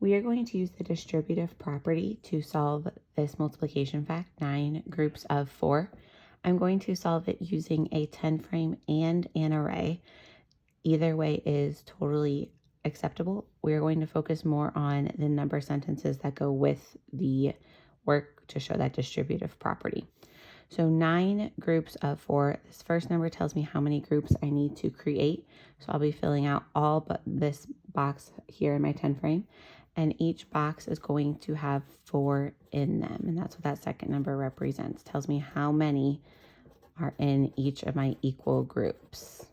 We are going to use the distributive property to solve this multiplication fact, 9 groups of 4. I'm going to solve it using a 10 frame and an array. Either way is totally acceptable. We're going to focus more on the number sentences that go with the work to show that distributive property. So 9 groups of 4. This first number tells me how many groups I need to create. So I'll be filling out all but this box here in my 10 frame. And each box is going to have 4 in them. And that's what that second number represents. Tells me how many are in each of my equal groups.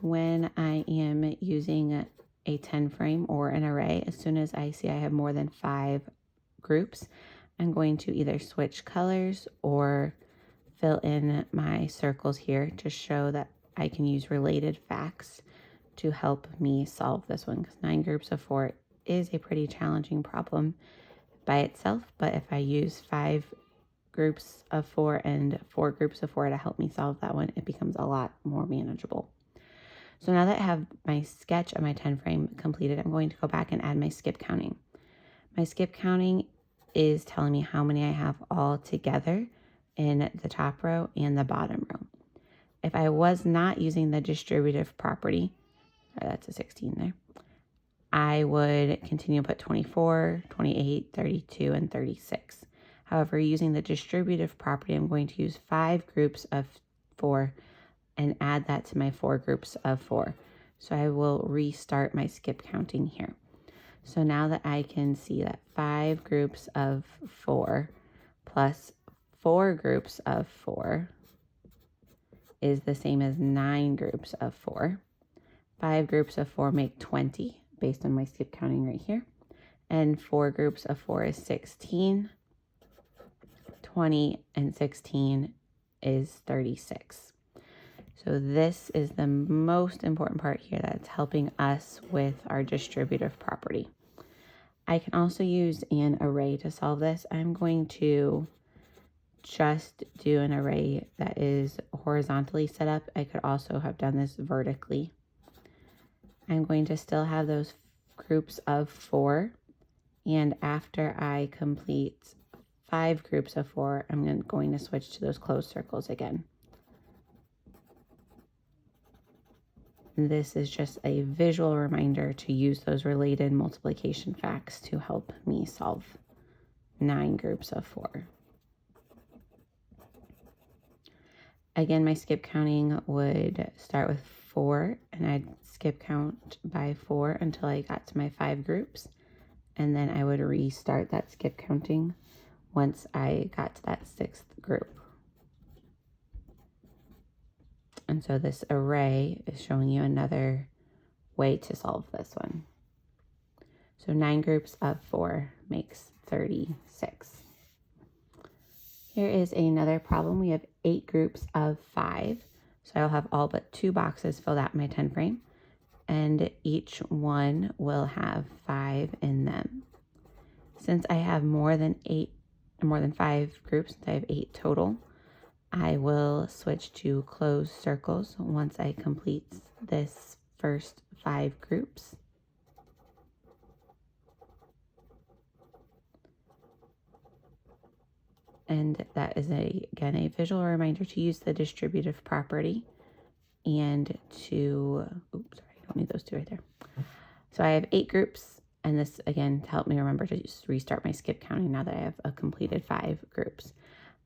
When I am using a 10 frame or an array, as soon as I see I have more than 5 groups, I'm going to either switch colors or fill in my circles here to show that I can use related facts to help me solve this one, because 9 groups of 4 is a pretty challenging problem by itself, but if I use 5 groups of 4 and 4 groups of 4 to help me solve that one, it becomes a lot more manageable. So now that I have my sketch of my 10 frame completed, I'm going to go back and add my skip counting. My skip counting is telling me how many I have all together in the top row and the bottom row. If I was not using the distributive property, that's a 16 there, I would continue to put 24, 28, 32, and 36. However, using the distributive property, I'm going to use 5 groups of 4 and add that to my 4 groups of 4. So I will restart my skip counting here. So now that I can see that 5 groups of 4 plus 4 groups of 4 is the same as 9 groups of 4. 5 groups of 4 make 20 based on my skip counting right here. And 4 groups of 4 is 16. 20 and 16 is 36. So this is the most important part here that's helping us with our distributive property. I can also use an array to solve this. I'm going to just do an array that is horizontally set up. I could also have done this vertically. I'm going to still have those groups of 4. And after I complete 5 groups of 4, I'm going to switch to those closed circles again. This is just a visual reminder to use those related multiplication facts to help me solve 9 groups of 4. Again, my skip counting would start with 4, and I'd skip count by 4 until I got to my 5 groups. And then I would restart that skip counting once I got to that 6th group. And so this array is showing you another way to solve this one. So 9 groups of 4 makes 36. Here is another problem. We have 8 groups of 5. So I'll have all but 2 boxes filled out in my 10 frame. And each one will have 5 in them. Since I have more than 5 groups, since I have 8 total, I will switch to closed circles once I complete this first 5 groups. And that is, again, a visual reminder to use the distributive property and to, oops, sorry, I don't need those 2 right there. So I have 8 groups, and this, again, to help me remember to just restart my skip counting now that I have a completed 5 groups.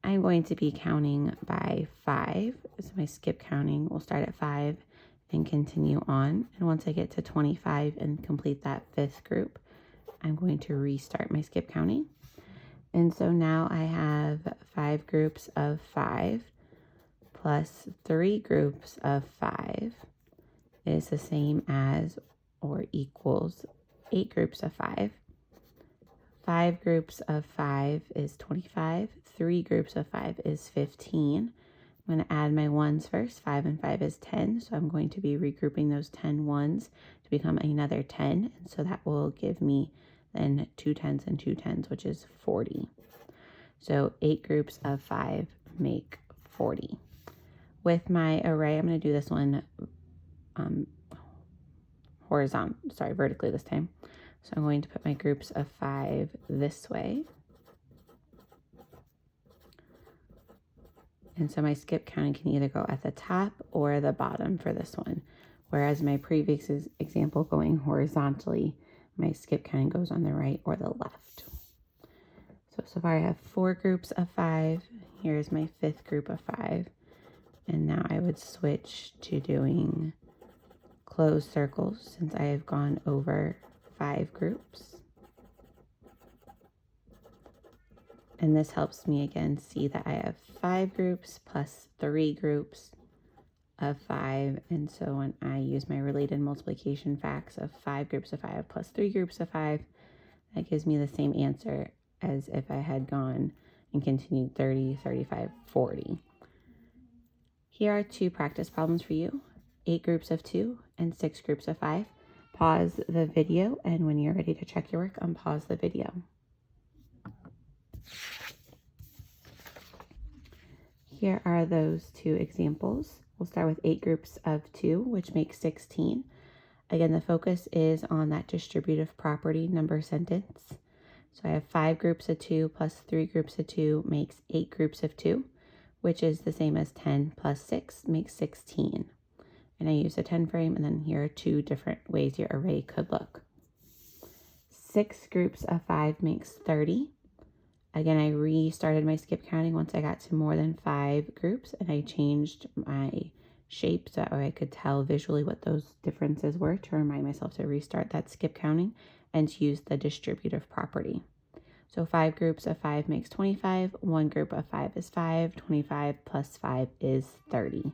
I'm going to be counting by 5. So my skip counting will start at 5 and continue on. And once I get to 25 and complete that 5th group, I'm going to restart my skip counting. And so now I have 5 groups of 5 plus 3 groups of 5 is the same as or equals 8 groups of 5. 5 groups of 5 is 25. 3 groups of 5 is 15. I'm going to add my ones first. 5 and 5 is 10. So I'm going to be regrouping those 10 ones to become another 10. And so that will give me then 2 10s and 2 10s, which is 40. So 8 groups of 5 make 40. With my array, I'm going to do this one vertically this time. So I'm going to put my groups of 5 this way. And so my skip counting can either go at the top or the bottom for this one. Whereas my previous example going horizontally, my skip counting goes on the right or the left. So far I have 4 groups of 5. Here's my 5th group of 5. And now I would switch to doing closed circles since I have gone over 5 groups. And this helps me again see that I have 5 groups plus 3 groups of 5. And so when I use my related multiplication facts of 5 groups of 5 plus 3 groups of 5, that gives me the same answer as if I had gone and continued 30, 35, 40. Here are 2 practice problems for you, 8 groups of 2 and 6 groups of 5. Pause the video, and when you're ready to check your work, unpause the video. Here are those 2 examples. We'll start with 8 groups of 2, which makes 16. Again, the focus is on that distributive property number sentence. So I have 5 groups of 2 plus 3 groups of 2 makes 8 groups of 2, which is the same as 10 plus 6 makes 16. And I use a 10 frame, and then here are 2 different ways your array could look. 6 groups of 5 makes 30. Again, I restarted my skip counting once I got to more than 5 groups, and I changed my shape so that way I could tell visually what those differences were to remind myself to restart that skip counting and to use the distributive property. So 5 groups of 5 makes 25, 1 group of 5 is 5, 25 plus 5 is 30.